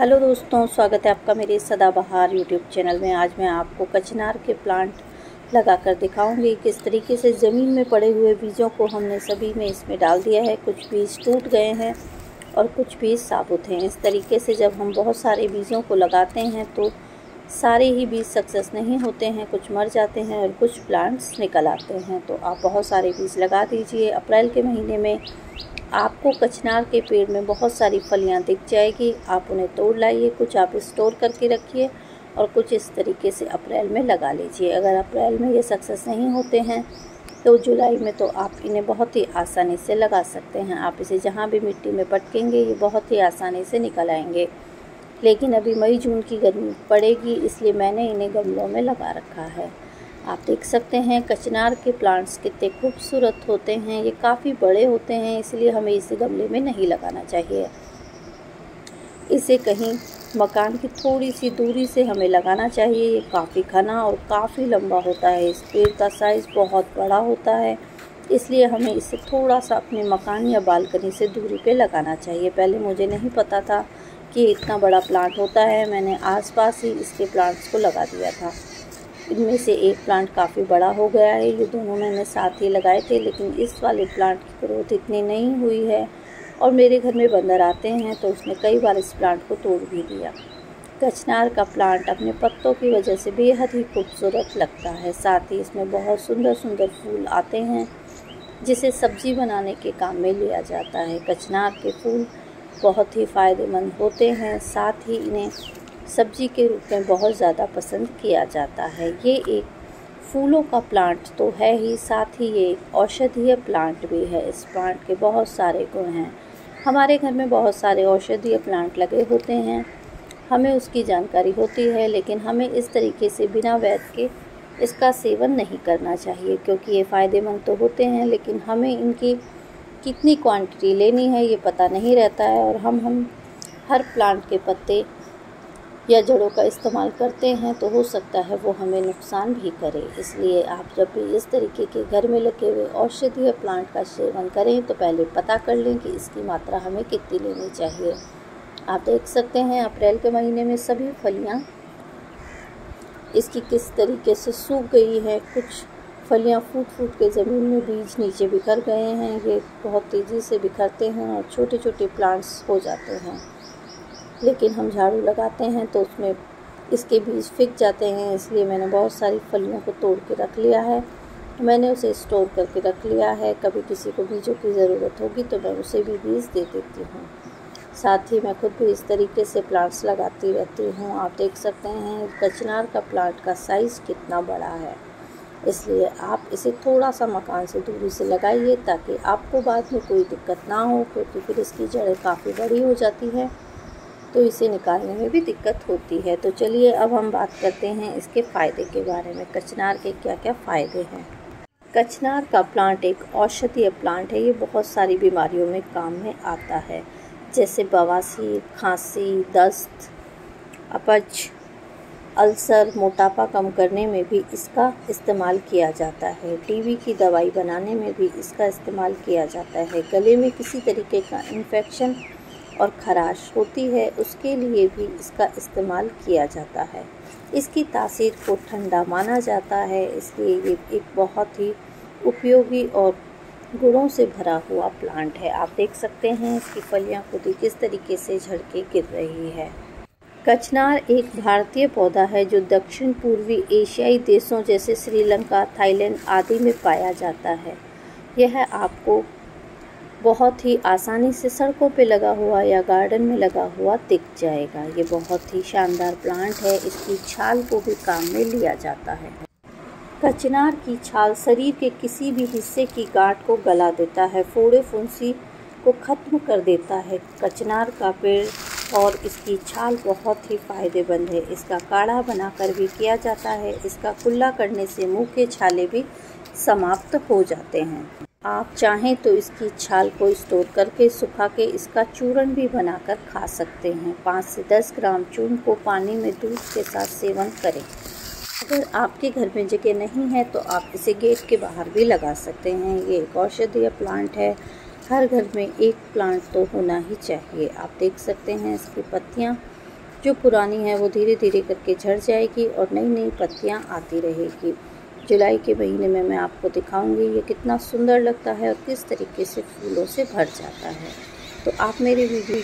Hello दोस्तों, स्वागत है आपका मेरे सदाबहार यूट्यूब चैनल में। आज मैं आपको कचनार के प्लांट लगाकर दिखाऊंगी किस तरीके से ज़मीन में पड़े हुए बीजों को हमने सभी में इसमें डाल दिया है। कुछ बीज टूट गए हैं और कुछ बीज साबुत हैं। इस तरीके से जब हम बहुत सारे बीजों को लगाते हैं तो सारे ही बीज सक्सेस नहीं होते हैं, कुछ मर जाते हैं और कुछ प्लांट्स निकल आते हैं। तो आप बहुत सारे बीज लगा दीजिए। अप्रैल के महीने में आपको कचनार के पेड़ में बहुत सारी फलियां दिख जाएगी। आप उन्हें तोड़ लाइए, कुछ आप स्टोर करके रखिए और कुछ इस तरीके से अप्रैल में लगा लीजिए। अगर अप्रैल में ये सक्सेस नहीं होते हैं तो जुलाई में तो आप इन्हें बहुत ही आसानी से लगा सकते हैं। आप इसे जहाँ भी मिट्टी में पटकेंगे ये बहुत ही आसानी से निकल आएंगे। लेकिन अभी मई जून की गर्मी पड़ेगी, इसलिए मैंने इन्हें गमलों में लगा रखा है। आप देख सकते हैं कचनार के प्लांट्स कितने खूबसूरत होते हैं। ये काफ़ी बड़े होते हैं, इसलिए हमें इसे गमले में नहीं लगाना चाहिए। इसे कहीं मकान की थोड़ी सी दूरी से हमें लगाना चाहिए। ये काफ़ी घना और काफ़ी लंबा होता है। इस पेड़ का साइज़ बहुत बड़ा होता है, इसलिए हमें इसे थोड़ा सा अपने मकान या बालकनी से दूरी पे लगाना चाहिए। पहले मुझे नहीं पता था कि इतना बड़ा प्लांट होता है। मैंने आसपास ही इसके प्लांट्स को लगा दिया था। इनमें से एक प्लांट काफ़ी बड़ा हो गया है। ये दोनों मैंने साथ ही लगाए थे, लेकिन इस वाले प्लांट की ग्रोथ इतनी नहीं हुई है और मेरे घर में बंदर आते हैं तो उसने कई बार इस प्लांट को तोड़ भी दिया। कचनार का प्लांट अपने पत्तों की वजह से बेहद ही खूबसूरत लगता है। साथ ही इसमें बहुत सुंदर सुंदर फूल आते हैं जिसे सब्जी बनाने के काम में लिया जाता है। कचनार के फूल बहुत ही फ़ायदेमंद होते हैं, साथ ही इन्हें सब्जी के रूप में बहुत ज़्यादा पसंद किया जाता है। ये एक फूलों का प्लांट तो है ही, साथ ही ये एक औषधीय प्लांट भी है। इस प्लांट के बहुत सारे गुण हैं। हमारे घर में बहुत सारे औषधीय प्लांट लगे होते हैं, हमें उसकी जानकारी होती है, लेकिन हमें इस तरीके से बिना वैद्य के इसका सेवन नहीं करना चाहिए, क्योंकि ये फ़ायदेमंद तो होते हैं लेकिन हमें इनकी कितनी क्वांटिटी लेनी है ये पता नहीं रहता है। और हम हर प्लांट के पत्ते या जड़ों का इस्तेमाल करते हैं तो हो सकता है वो हमें नुकसान भी करे। इसलिए आप जब भी इस तरीके के घर में लगे हुए औषधीय प्लांट का सेवन करें तो पहले पता कर लें कि इसकी मात्रा हमें कितनी लेनी चाहिए। आप देख सकते हैं अप्रैल के महीने में सभी फलियां इसकी किस तरीके से सूख गई है। कुछ फलियां फूट के ज़मीन में बीज नीचे बिखर गए हैं। ये बहुत तेज़ी से बिखरते हैं और छोटे छोटे प्लांट्स हो जाते हैं, लेकिन हम झाड़ू लगाते हैं तो उसमें इसके बीज फिक जाते हैं। इसलिए मैंने बहुत सारी फलियों को तोड़ के रख लिया है। मैंने उसे स्टोर करके रख लिया है। कभी किसी को बीजों की ज़रूरत होगी तो मैं उसे भी बीज दे देती हूँ। साथ ही मैं खुद भी इस तरीके से प्लांट्स लगाती रहती हूँ। आप देख सकते हैं कचनार का प्लांट का साइज़ कितना बड़ा है, इसलिए आप इसे थोड़ा सा मकान से दूरी से लगाइए ताकि आपको बाद में कोई दिक्कत ना हो, क्योंकि फिर इसकी जड़ें काफ़ी बड़ी हो जाती है तो इसे निकालने में भी दिक्कत होती है। तो चलिए अब हम बात करते हैं इसके फ़ायदे के बारे में। कचनार के क्या क्या फ़ायदे हैं। कचनार का प्लांट एक औषधीय प्लांट है। ये बहुत सारी बीमारियों में काम में आता है, जैसे बवासीर, खांसी, दस्त, अपच, अल्सर, मोटापा कम करने में भी इसका इस्तेमाल किया जाता है। टीबी की दवाई बनाने में भी इसका इस्तेमाल किया जाता है। गले में किसी तरीके का इन्फेक्शन और खराश होती है उसके लिए भी इसका इस्तेमाल किया जाता है। इसकी तासीर को ठंडा माना जाता है, इसलिए ये एक बहुत ही उपयोगी और गुणों से भरा हुआ प्लांट है। आप देख सकते हैं इसकी फलियां खुद ही किस तरीके से झड़ के गिर रही है। कचनार एक भारतीय पौधा है जो दक्षिण पूर्वी एशियाई देशों जैसे श्रीलंका, थाईलैंड आदि में पाया जाता है। यह आपको बहुत ही आसानी से सड़कों पे लगा हुआ या गार्डन में लगा हुआ दिख जाएगा। ये बहुत ही शानदार प्लांट है। इसकी छाल को भी काम में लिया जाता है। कचनार की छाल शरीर के किसी भी हिस्से की गांठ को गला देता है, फोड़े फुंसी को ख़त्म कर देता है। कचनार का पेड़ और इसकी छाल बहुत ही फ़ायदेमंद है। इसका काढ़ा बनाकर भी किया जाता है। इसका कुल्ला करने से मुंह के छाले भी समाप्त हो जाते हैं। आप चाहें तो इसकी छाल को स्टोर करके सुखा के इसका चूर्ण भी बनाकर खा सकते हैं। 5 से 10 ग्राम चूर्ण को पानी में दूध के साथ सेवन करें। अगर आपके घर में जगह नहीं है तो आप इसे गेट के बाहर भी लगा सकते हैं। ये एक औषधीय प्लांट है। हर घर में एक प्लांट तो होना ही चाहिए। आप देख सकते हैं इसकी पत्तियाँ जो पुरानी है वो धीरे धीरे करके झड़ जाएगी और नई नई पत्तियां आती रहेगी। जुलाई के महीने में मैं आपको दिखाऊंगी ये कितना सुंदर लगता है और किस तरीके से फूलों से भर जाता है। तो आप मेरी वीडियो